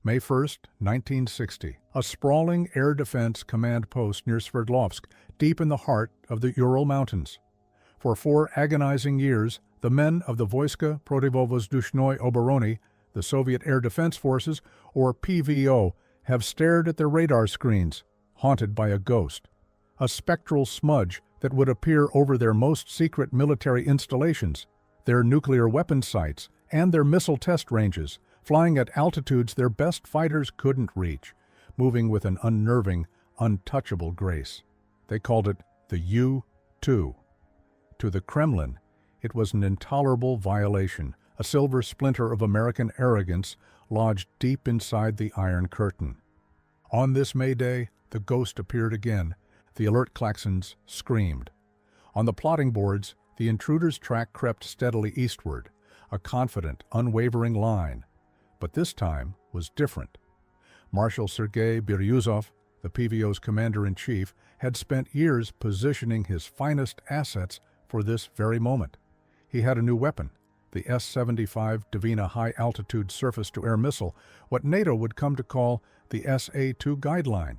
May 1, 1960, a sprawling air defense command post near Sverdlovsk, deep in the heart of the Ural Mountains. For 4 agonizing years, the men of the Vojska Protivovozdushnoye Oborony, the Soviet Air Defense Forces, or PVO, have stared at their radar screens, haunted by a ghost, a spectral smudge that would appear over their most secret military installations, their nuclear weapons sites, and their missile test ranges, flying at altitudes their best fighters couldn't reach, moving with an unnerving, untouchable grace. They called it the U-2. To the Kremlin, it was an intolerable violation, a silver splinter of American arrogance lodged deep inside the Iron Curtain. On this May Day, the ghost appeared again. The alert klaxons screamed. On the plotting boards, the intruder's track crept steadily eastward, a confident, unwavering line. But this time was different. Marshal Sergei Biryuzov, the PVO's commander-in-chief, had spent years positioning his finest assets for this very moment. He had a new weapon, the S-75 Dvina high-altitude surface-to-air missile, what NATO would come to call the SA-2 guideline.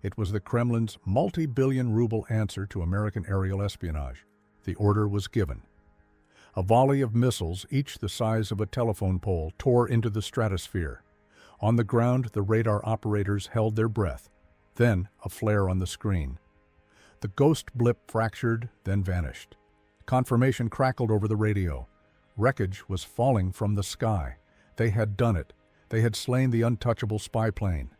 It was the Kremlin's multi-billion-ruble answer to American aerial espionage. The order was given. A volley of missiles, each the size of a telephone pole, tore into the stratosphere. On the ground, the radar operators held their breath. Then, a flare on the screen. The ghost blip fractured, then vanished. Confirmation crackled over the radio. Wreckage was falling from the sky. They had done it. They had slain the untouchable spy plane.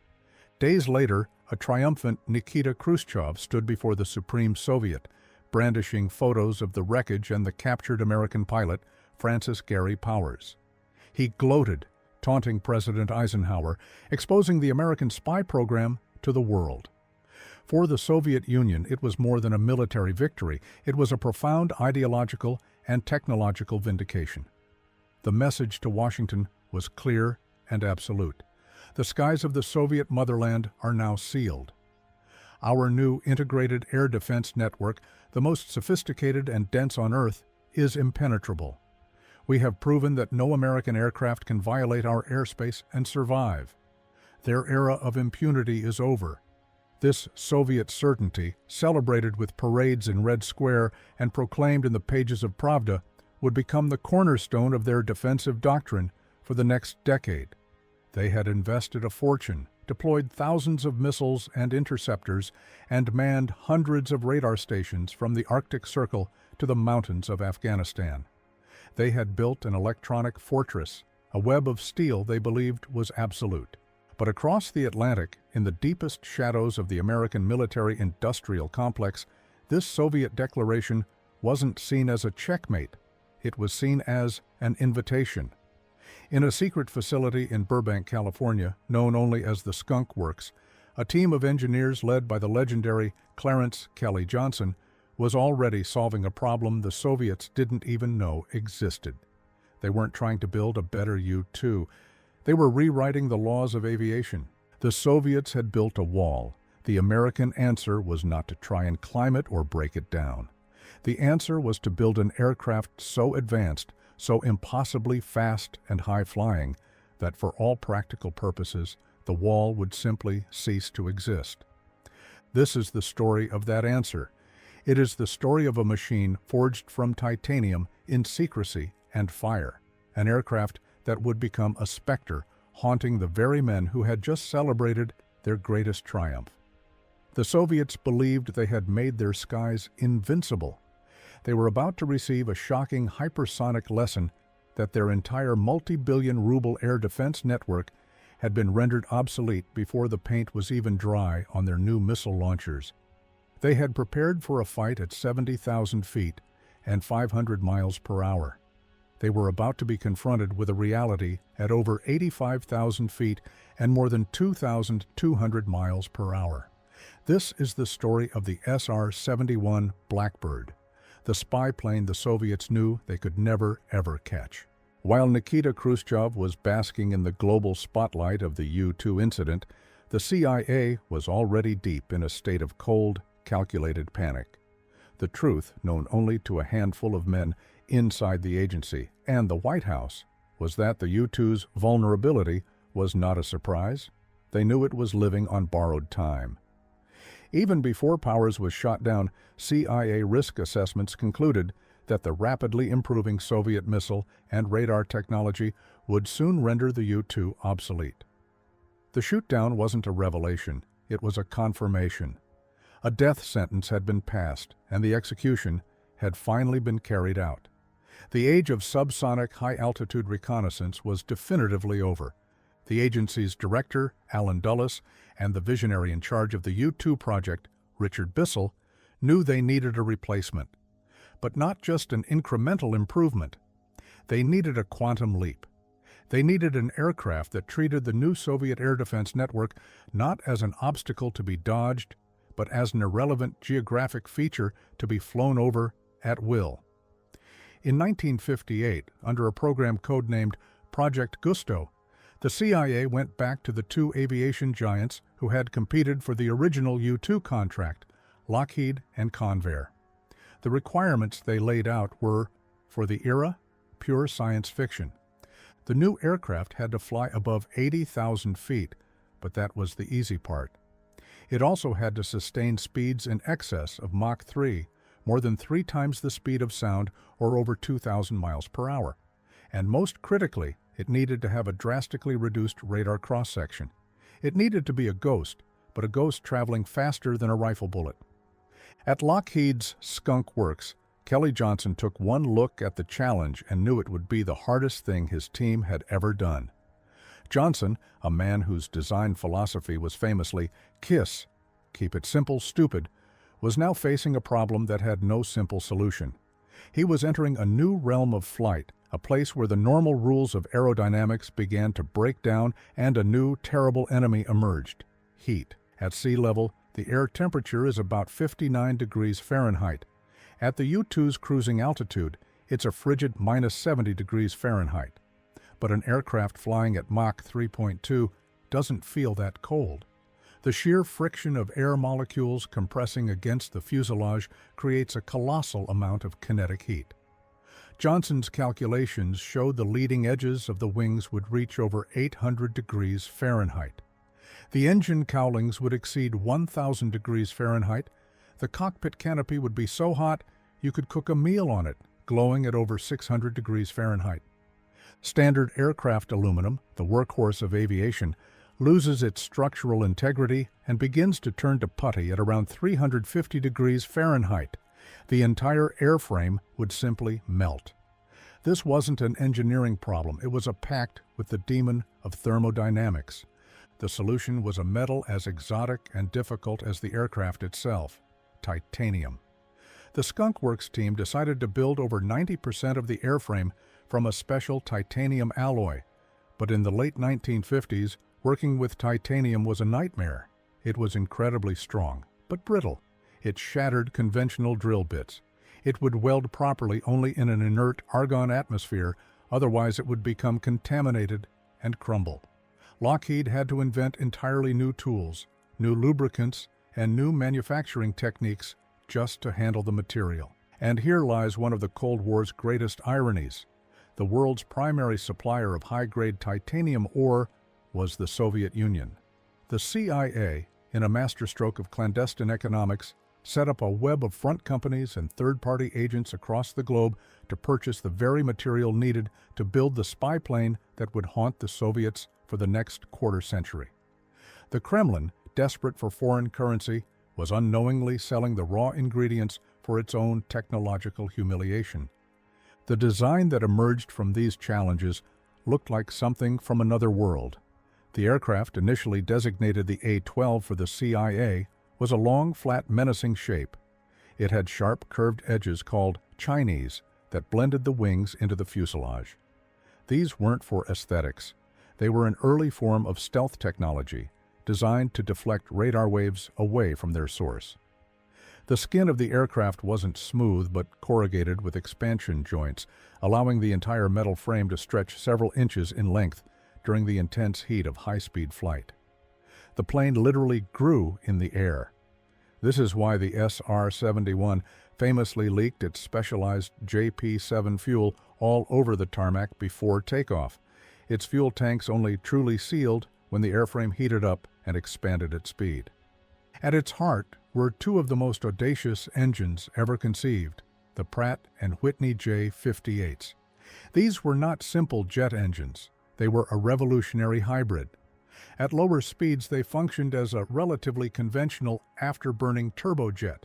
Days later, a triumphant Nikita Khrushchev stood before the Supreme Soviet, brandishing photos of the wreckage and the captured American pilot, Francis Gary Powers. He gloated, taunting President Eisenhower, exposing the American spy program to the world. For the Soviet Union, it was more than a military victory. It was a profound ideological and technological vindication. The message to Washington was clear and absolute. The skies of the Soviet motherland are now sealed. Our new integrated air defense network, the most sophisticated and dense on Earth, is impenetrable. We have proven that no American aircraft can violate our airspace and survive. Their era of impunity is over. This Soviet certainty, celebrated with parades in Red Square and proclaimed in the pages of Pravda, would become the cornerstone of their defensive doctrine for the next decade. They had invested a fortune, deployed thousands of missiles and interceptors, and manned hundreds of radar stations from the Arctic Circle to the mountains of Afghanistan. They had built an electronic fortress, a web of steel they believed was absolute. But across the Atlantic, in the deepest shadows of the American military-industrial complex, this Soviet declaration wasn't seen as a checkmate. It was seen as an invitation. In a secret facility in Burbank, California, known only as the Skunk Works, a team of engineers led by the legendary Clarence Kelly Johnson was already solving a problem the Soviets didn't even know existed. They weren't trying to build a better U-2. They were rewriting the laws of aviation. The Soviets had built a wall. The American answer was not to try and climb it or break it down. The answer was to build an aircraft so advanced, so impossibly fast and high-flying, that for all practical purposes, the wall would simply cease to exist. This is the story of that answer. It is the story of a machine forged from titanium in secrecy and fire, an aircraft that would become a specter haunting the very men who had just celebrated their greatest triumph. The Soviets believed they had made their skies invincible. They were about to receive a shocking hypersonic lesson that their entire multi-billion ruble air defense network had been rendered obsolete before the paint was even dry on their new missile launchers. They had prepared for a fight at 70,000 feet and 500 miles per hour. They were about to be confronted with a reality at over 85,000 feet and more than 2,200 miles per hour. This is the story of the SR-71 Blackbird, the spy plane the Soviets knew they could never, ever catch. While Nikita Khrushchev was basking in the global spotlight of the U-2 incident, the CIA was already deep in a state of cold, calculated panic. The truth, known only to a handful of men inside the agency and the White House, was that the U-2's vulnerability was not a surprise. They knew it was living on borrowed time. Even before Powers was shot down, CIA risk assessments concluded that the rapidly improving Soviet missile and radar technology would soon render the U-2 obsolete. The shoot-down wasn't a revelation, it was a confirmation. A death sentence had been passed, and the execution had finally been carried out. The age of subsonic high-altitude reconnaissance was definitively over. The agency's director, Alan Dulles, and the visionary in charge of the U-2 project, Richard Bissell, knew they needed a replacement. But not just an incremental improvement. They needed a quantum leap. They needed an aircraft that treated the new Soviet air defense network not as an obstacle to be dodged, but as an irrelevant geographic feature to be flown over at will. In 1958, under a program codenamed Project Gusto, the CIA went back to the two aviation giants who had competed for the original U-2 contract, Lockheed and Convair. The requirements they laid out were, for the era, pure science fiction. The new aircraft had to fly above 80,000 feet, but that was the easy part. It also had to sustain speeds in excess of Mach 3, more than 3 times the speed of sound, or over 2,000 miles per hour. And most critically, it needed to have a drastically reduced radar cross-section. It needed to be a ghost, but a ghost traveling faster than a rifle bullet. At Lockheed's Skunk works, Kelly Johnson took one look at the challenge and knew it would be the hardest thing his team had ever done. Johnson, a man whose design philosophy was famously KISS, keep it simple, stupid, was now facing a problem that had no simple solution. He was entering a new realm of flight, a place where the normal rules of aerodynamics began to break down and a new, terrible enemy emerged: heat. At sea level, the air temperature is about 59 degrees Fahrenheit. At the U-2's cruising altitude, it's a frigid -70 degrees Fahrenheit. But an aircraft flying at Mach 3.2 doesn't feel that cold. The sheer friction of air molecules compressing against the fuselage creates a colossal amount of kinetic heat. Johnson's calculations showed the leading edges of the wings would reach over 800 degrees Fahrenheit. The engine cowlings would exceed 1,000 degrees Fahrenheit. The cockpit canopy would be so hot you could cook a meal on it, glowing at over 600 degrees Fahrenheit. Standard aircraft aluminum, the workhorse of aviation, loses its structural integrity and begins to turn to putty at around 350 degrees Fahrenheit. The entire airframe would simply melt. This wasn't an engineering problem, it was a pact with the demon of thermodynamics. The solution was a metal as exotic and difficult as the aircraft itself: titanium. The Skunk Works team decided to build over 90% of the airframe from a special titanium alloy, but in the late 1950s, working with titanium was a nightmare. It was incredibly strong, but brittle. It shattered conventional drill bits. It would weld properly only in an inert argon atmosphere, otherwise it would become contaminated and crumble. Lockheed had to invent entirely new tools, new lubricants, and new manufacturing techniques just to handle the material. And here lies one of the Cold War's greatest ironies. The world's primary supplier of high-grade titanium ore was the Soviet Union. The CIA, in a masterstroke of clandestine economics, set up a web of front companies and third-party agents across the globe to purchase the very material needed to build the spy plane that would haunt the Soviets for the next quarter century. The Kremlin, desperate for foreign currency, was unknowingly selling the raw ingredients for its own technological humiliation. The design that emerged from these challenges looked like something from another world. The aircraft, initially designated the A-12 for the CIA, was a long, flat, menacing shape. It had sharp, curved edges called Chinese that blended the wings into the fuselage. These weren't for aesthetics. They were an early form of stealth technology, designed to deflect radar waves away from their source. The skin of the aircraft wasn't smooth but corrugated with expansion joints, allowing the entire metal frame to stretch several inches in length during the intense heat of high-speed flight. The plane literally grew in the air. This is why the SR-71 famously leaked its specialized JP-7 fuel all over the tarmac before takeoff. its fuel tanks only truly sealed when the airframe heated up and expanded at speed. At its heart were two of the most audacious engines ever conceived, the Pratt and Whitney J58s. These were not simple jet engines. They were a revolutionary hybrid. At lower speeds, they functioned as a relatively conventional afterburning turbojet.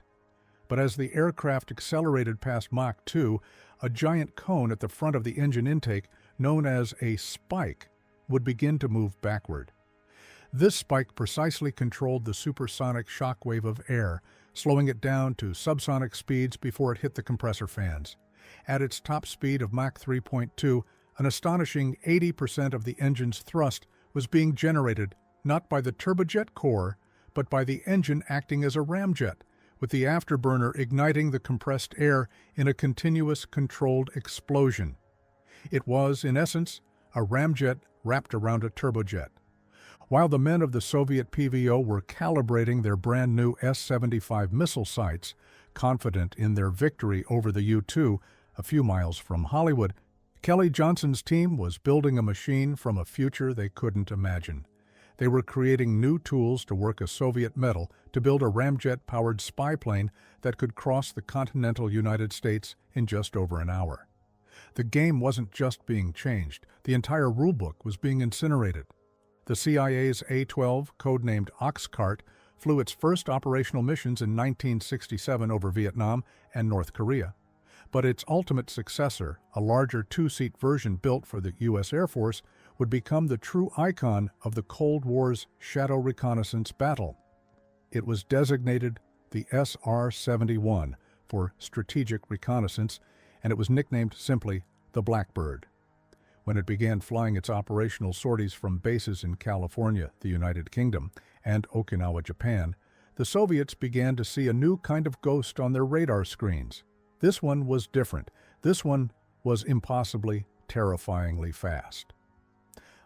But as the aircraft accelerated past Mach 2, a giant cone at the front of the engine intake, known as a spike, would begin to move backward. This spike precisely controlled the supersonic shockwave of air, slowing it down to subsonic speeds before it hit the compressor fans. At its top speed of Mach 3.2, an astonishing 80% of the engine's thrust was being generated not by the turbojet core, but by the engine acting as a ramjet, with the afterburner igniting the compressed air in a continuous controlled explosion. It was, in essence, a ramjet wrapped around a turbojet. While the men of the Soviet PVO were calibrating their brand-new S-75 missile sights, confident in their victory over the U-2 a few miles from Hollywood, Kelly Johnson's team was building a machine from a future they couldn't imagine. They were creating new tools to work a Soviet metal to build a ramjet-powered spy plane that could cross the continental United States in just over an hour. The game wasn't just being changed, the entire rulebook was being incinerated. The CIA's A-12, codenamed Oxcart, flew its first operational missions in 1967 over Vietnam and North Korea. But its ultimate successor, a larger two-seat version built for the U.S. Air Force, would become the true icon of the Cold War's shadow reconnaissance battle. It was designated the SR-71 for strategic reconnaissance, and it was nicknamed simply the Blackbird. When it began flying its operational sorties from bases in California, the United Kingdom, and Okinawa, Japan, the Soviets began to see a new kind of ghost on their radar screens. This one was different. This one was impossibly, terrifyingly fast.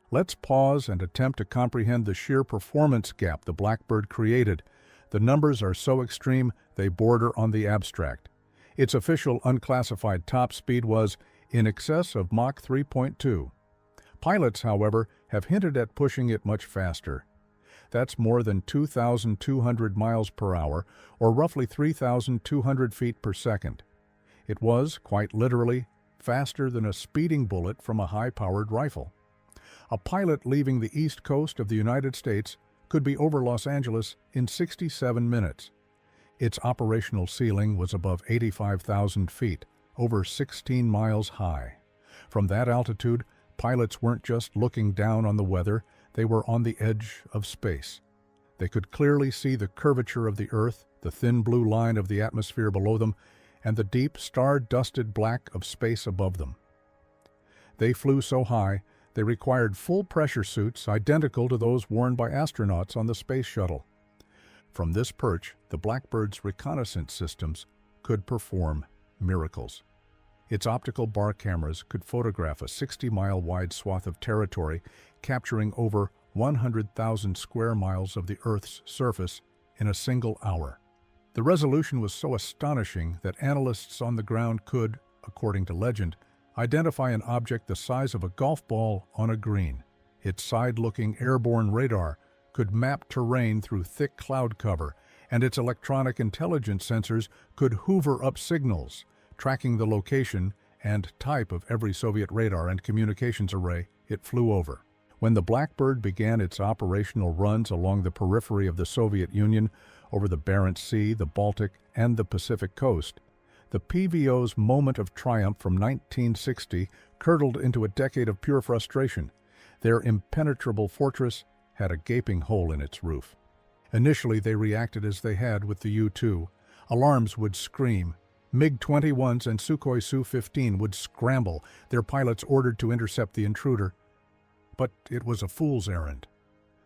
Let's pause and attempt to comprehend the sheer performance gap the Blackbird created. The numbers are so extreme they border on the abstract. Its official unclassified top speed was in excess of Mach 3.2. Pilots, however, have hinted at pushing it much faster. That's more than 2,200 miles per hour, or roughly 3,200 feet per second. It was, quite literally, faster than a speeding bullet from a high-powered rifle. A pilot leaving the east coast of the United States could be over Los Angeles in 67 minutes. Its operational ceiling was above 85,000 feet, over 16 miles high. From that altitude, pilots weren't just looking down on the weather, they were on the edge of space. They could clearly see the curvature of the Earth, the thin blue line of the atmosphere below them, and the deep, star-dusted black of space above them. They flew so high, they required full pressure suits identical to those worn by astronauts on the space shuttle. From this perch, the Blackbird's reconnaissance systems could perform miracles. Its optical bar cameras could photograph a 60-mile wide swath of territory, capturing over 100,000 square miles of the Earth's surface in a single hour. The resolution was so astonishing that analysts on the ground could, according to legend, identify an object the size of a golf ball on a green. Its side-looking airborne radar could map terrain through thick cloud cover, and its electronic intelligence sensors could hoover up signals, tracking the location and type of every Soviet radar and communications array it flew over. When the Blackbird began its operational runs along the periphery of the Soviet Union, over the Barents Sea, the Baltic, and the Pacific coast, the PVO's moment of triumph from 1960 curdled into a decade of pure frustration. Their impenetrable fortress had a gaping hole in its roof. Initially, they reacted as they had with the U-2. Alarms would scream. MiG-21s and Sukhoi Su-15 would scramble, their pilots ordered to intercept the intruder. But it was a fool's errand.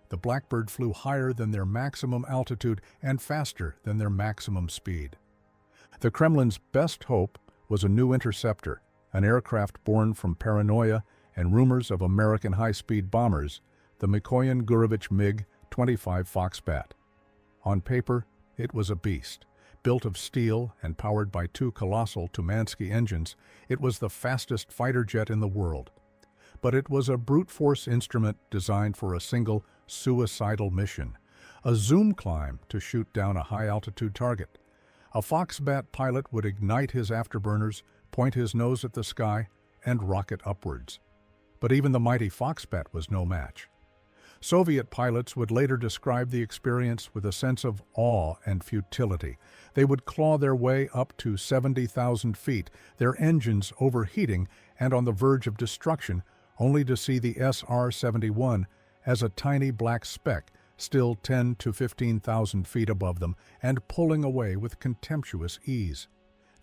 The Blackbird flew higher than their maximum altitude and faster than their maximum speed. The Kremlin's best hope was a new interceptor, an aircraft born from paranoia and rumors of American high-speed bombers, the Mikoyan Gurevich MiG-25 Foxbat. On paper, it was a beast. Built of steel and powered by two colossal Tumansky engines, it was the fastest fighter jet in the world. but it was a brute force instrument designed for a single suicidal mission, a zoom climb to shoot down a high-altitude target. A Foxbat pilot would ignite his afterburners, point his nose at the sky, and rocket upwards. But even the mighty Foxbat was no match. Soviet pilots would later describe the experience with a sense of awe and futility. They would claw their way up to 70,000 feet, their engines overheating and on the verge of destruction, only to see the SR-71 as a tiny black speck, still 10 to 15,000 feet above them and pulling away with contemptuous ease.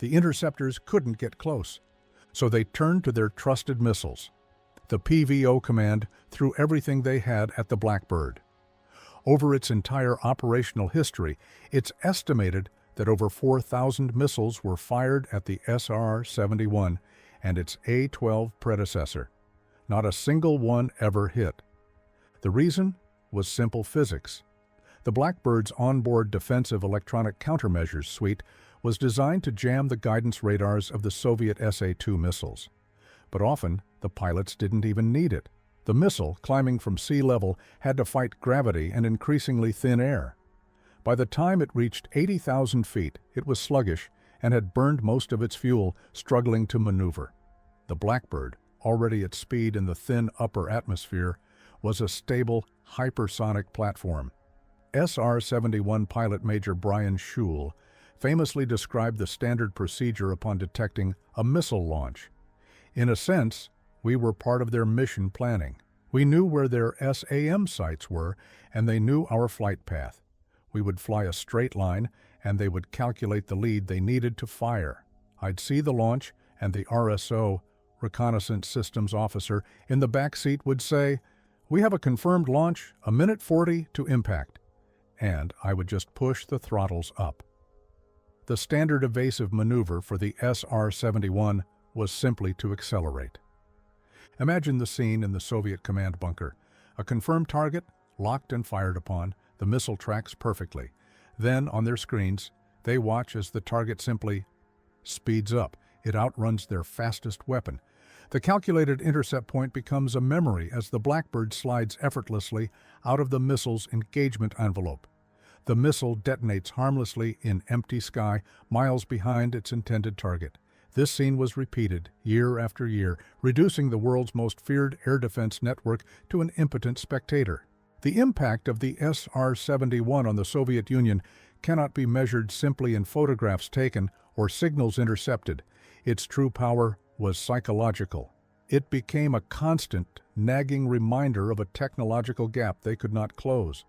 The interceptors couldn't get close, so they turned to their trusted missiles. The PVO command threw everything they had at the Blackbird. Over its entire operational history, it's estimated that over 4,000 missiles were fired at the SR-71 and its A-12 predecessor. Not a single one ever hit. The reason was simple physics. The Blackbird's onboard defensive electronic countermeasures suite was designed to jam the guidance radars of the Soviet SA-2 missiles. But often, the pilots didn't even need it. The missile, climbing from sea level, had to fight gravity and increasingly thin air. By the time it reached 80,000 feet, it was sluggish and had burned most of its fuel, struggling to maneuver. The Blackbird, already at speed in the thin upper atmosphere, was a stable, hypersonic platform. SR-71 pilot Major Brian Schule famously described the standard procedure upon detecting a missile launch. In a sense, we were part of their mission planning. We knew where their SAM sites were, and they knew our flight path. We would fly a straight line, and they would calculate the lead they needed to fire. I'd see the launch, and the RSO, Reconnaissance Systems Officer, in the back seat would say, "We have a confirmed launch, 1:40 to impact." And I would just push the throttles up. The standard evasive maneuver for the SR-71 was simply to accelerate. Imagine the scene in the Soviet command bunker. A confirmed target, locked and fired upon, the missile tracks perfectly. Then, on their screens, they watch as the target simply speeds up. It outruns their fastest weapon. The calculated intercept point becomes a memory as the Blackbird slides effortlessly out of the missile's engagement envelope. The missile detonates harmlessly in empty sky, miles behind its intended target. This scene was repeated year after year, reducing the world's most feared air defense network to an impotent spectator. The impact of the SR-71 on the Soviet Union cannot be measured simply in photographs taken or signals intercepted. Its true power was psychological. It became a constant, nagging reminder of a technological gap they could not close.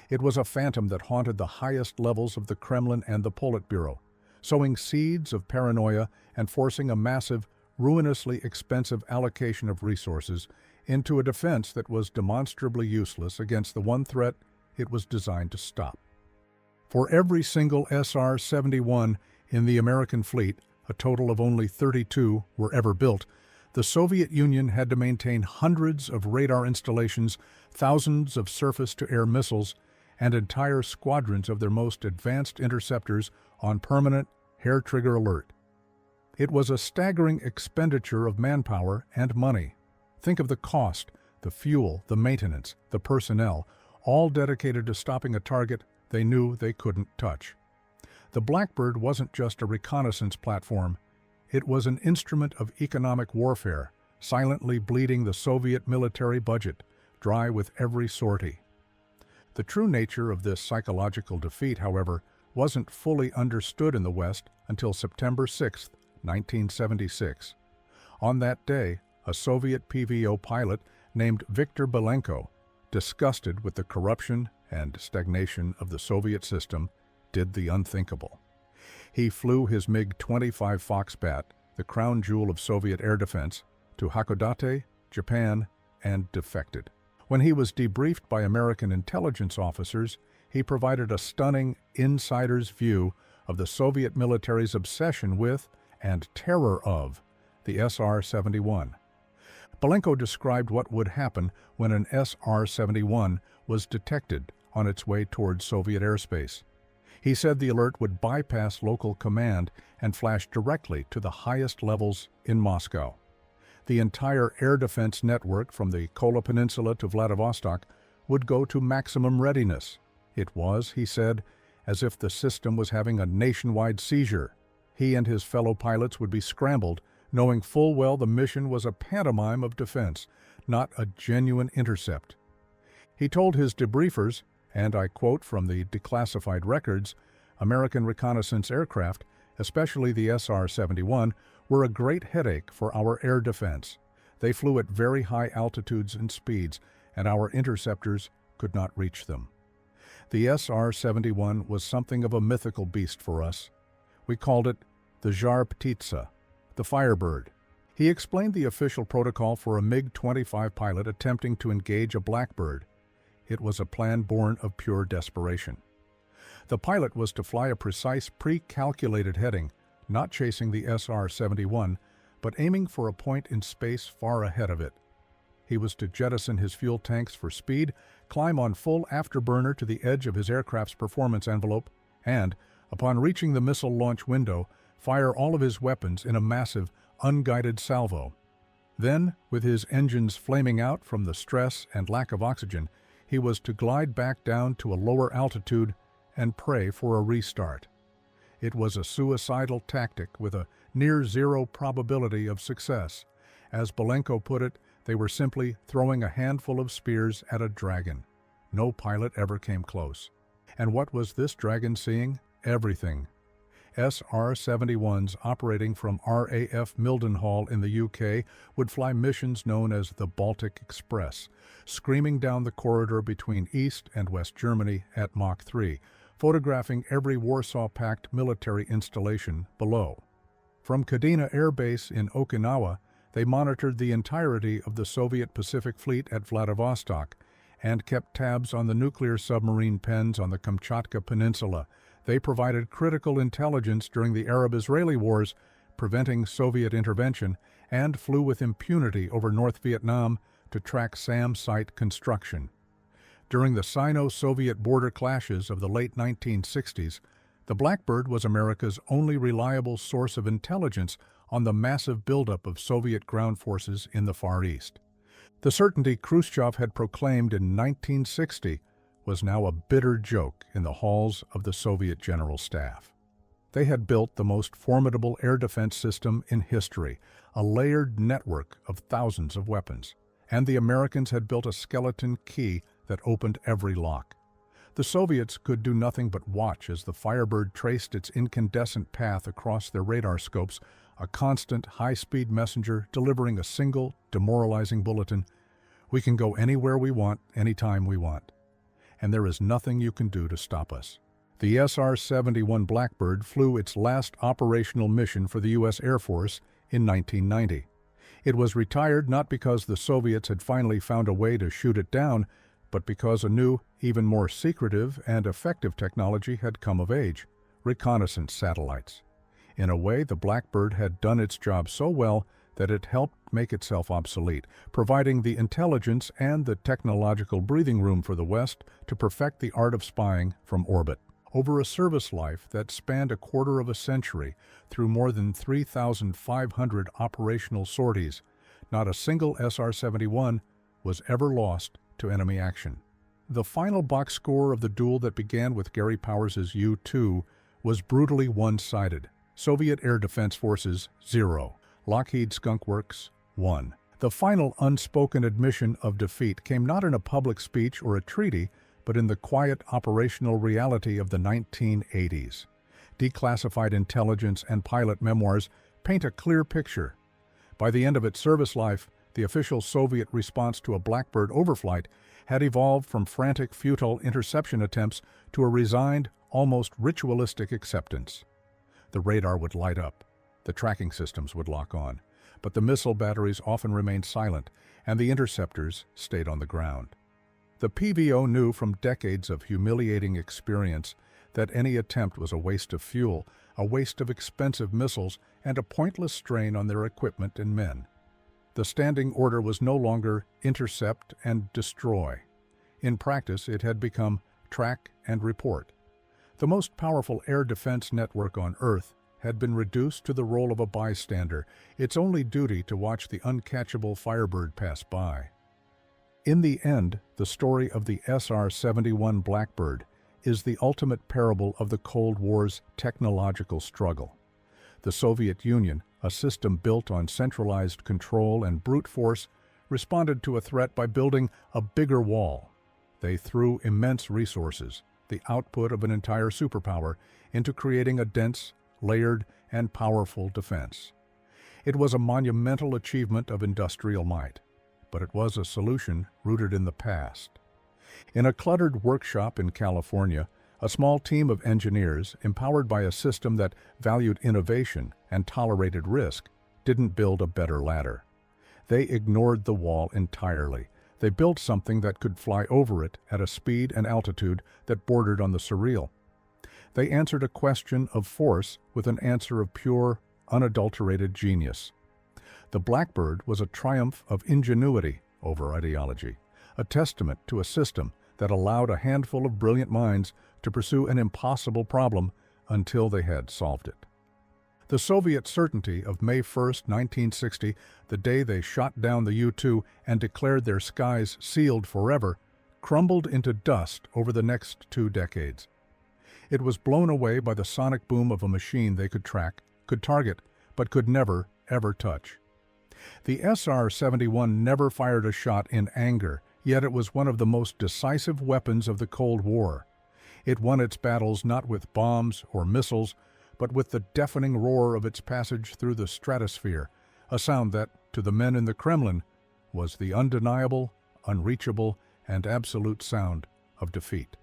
It was a phantom that haunted the highest levels of the Kremlin and the Politburo, sowing seeds of paranoia and forcing a massive, ruinously expensive allocation of resources into a defense that was demonstrably useless against the one threat it was designed to stop. For every single SR-71 in the American fleet, a total of only 32 were ever built, the Soviet Union had to maintain hundreds of radar installations, thousands of surface-to-air missiles, and entire squadrons of their most advanced interceptors on permanent hair-trigger alert. It was a staggering expenditure of manpower and money. Think of the cost, the fuel, the maintenance, the personnel, all dedicated to stopping a target they knew they couldn't touch. The Blackbird wasn't just a reconnaissance platform. It was an instrument of economic warfare, silently bleeding the Soviet military budget, dry with every sortie. The true nature of this psychological defeat, however, wasn't fully understood in the West until September 6, 1976. On that day, a Soviet PVO pilot named Viktor Belenko, disgusted with the corruption and stagnation of the Soviet system, did the unthinkable. He flew his MiG-25 Foxbat, the crown jewel of Soviet air defense, to Hakodate, Japan, and defected. When he was debriefed by American intelligence officers, he provided a stunning insider's view of the Soviet military's obsession with and terror of the SR-71. Belenko described what would happen when an SR-71 was detected on its way towards Soviet airspace. He said the alert would bypass local command and flash directly to the highest levels in Moscow. The entire air defense network from the Kola Peninsula to Vladivostok would go to maximum readiness. It was, he said, as if the system was having a nationwide seizure. He and his fellow pilots would be scrambled, knowing full well the mission was a pantomime of defense, not a genuine intercept. He told his debriefers, and I quote from the declassified records, American reconnaissance aircraft, especially the SR-71, were a great headache for our air defense. They flew at very high altitudes and speeds, and our interceptors could not reach them. The SR-71 was something of a mythical beast for us. We called it the Zhar Ptitsa, the Firebird. He explained the official protocol for a MiG-25 pilot attempting to engage a Blackbird. It was a plan born of pure desperation. The pilot was to fly a precise, pre-calculated heading, not chasing the SR-71, but aiming for a point in space far ahead of it. He was to jettison his fuel tanks for speed, climb on full afterburner to the edge of his aircraft's performance envelope, and, upon reaching the missile launch window, fire all of his weapons in a massive, unguided salvo. Then, with his engines flaming out from the stress and lack of oxygen, he was to glide back down to a lower altitude and pray for a restart. It was a suicidal tactic with a near-zero probability of success. As Belenko put it, they were simply throwing a handful of spears at a dragon. No pilot ever came close. And what was this dragon seeing? Everything. SR-71s operating from RAF Mildenhall in the UK would fly missions known as the Baltic Express, screaming down the corridor between East and West Germany at Mach 3, photographing every Warsaw Pact military installation below. From Kadena Air Base in Okinawa, they monitored the entirety of the Soviet Pacific Fleet at Vladivostok and kept tabs on the nuclear submarine pens on the Kamchatka Peninsula. They provided critical intelligence during the Arab-Israeli Wars, preventing Soviet intervention, and flew with impunity over North Vietnam to track SAM site construction. During the Sino-Soviet border clashes of the late 1960s, the Blackbird was America's only reliable source of intelligence on the massive buildup of Soviet ground forces in the Far East. The certainty Khrushchev had proclaimed in 1960 was now a bitter joke in the halls of the Soviet General Staff. They had built the most formidable air defense system in history, a layered network of thousands of weapons, and the Americans had built a skeleton key that opened every lock. The Soviets could do nothing but watch as the Firebird traced its incandescent path across their radar scopes, a constant, high-speed messenger delivering a single, demoralizing bulletin: "We can go anywhere we want, anytime we want. And there is nothing you can do to stop us." The SR-71 Blackbird flew its last operational mission for the U.S. Air Force in 1990. It was retired not because the Soviets had finally found a way to shoot it down, but because a new, even more secretive and effective technology had come of age: reconnaissance satellites. In a way, the Blackbird had done its job so well that it helped make itself obsolete, providing the intelligence and the technological breathing room for the West to perfect the art of spying from orbit. Over a service life that spanned a quarter of a century, through more than 3,500 operational sorties, not a single SR-71 was ever lost to enemy action. The final box score of the duel that began with Gary Powers's U-2 was brutally one-sided. Soviet Air Defense Forces, 0. Lockheed Skunk Works, 1. The final unspoken admission of defeat came not in a public speech or a treaty, but in the quiet operational reality of the 1980s. Declassified intelligence and pilot memoirs paint a clear picture. By the end of its service life, the official Soviet response to a Blackbird overflight had evolved from frantic, futile interception attempts to a resigned, almost ritualistic acceptance. The radar would light up, the tracking systems would lock on, but the missile batteries often remained silent, and the interceptors stayed on the ground. The PVO knew from decades of humiliating experience that any attempt was a waste of fuel, a waste of expensive missiles, and a pointless strain on their equipment and men. The standing order was no longer intercept and destroy. In practice, it had become track and report. The most powerful air defense network on Earth had been reduced to the role of a bystander, its only duty to watch the uncatchable Firebird pass by. In the end, the story of the SR-71 Blackbird is the ultimate parable of the Cold War's technological struggle. The Soviet Union, a system built on centralized control and brute force, responded to a threat by building a bigger wall. They threw immense resources, the output of an entire superpower, into creating a dense, layered, and powerful defense. It was a monumental achievement of industrial might, but it was a solution rooted in the past. In a cluttered workshop in California, a small team of engineers, empowered by a system that valued innovation and tolerated risk, didn't build a better ladder. They ignored the wall entirely. They built something that could fly over it at a speed and altitude that bordered on the surreal. They answered a question of force with an answer of pure, unadulterated genius. The Blackbird was a triumph of ingenuity over ideology, a testament to a system that allowed a handful of brilliant minds to pursue an impossible problem until they had solved it. The Soviet certainty of May 1, 1960, the day they shot down the U-2 and declared their skies sealed forever, crumbled into dust over the next 2 decades. It was blown away by the sonic boom of a machine they could track, could target, but could never, ever touch. The SR-71 never fired a shot in anger, yet it was one of the most decisive weapons of the Cold War. It won its battles not with bombs or missiles, but with the deafening roar of its passage through the stratosphere, a sound that, to the men in the Kremlin, was the undeniable, unreachable, and absolute sound of defeat.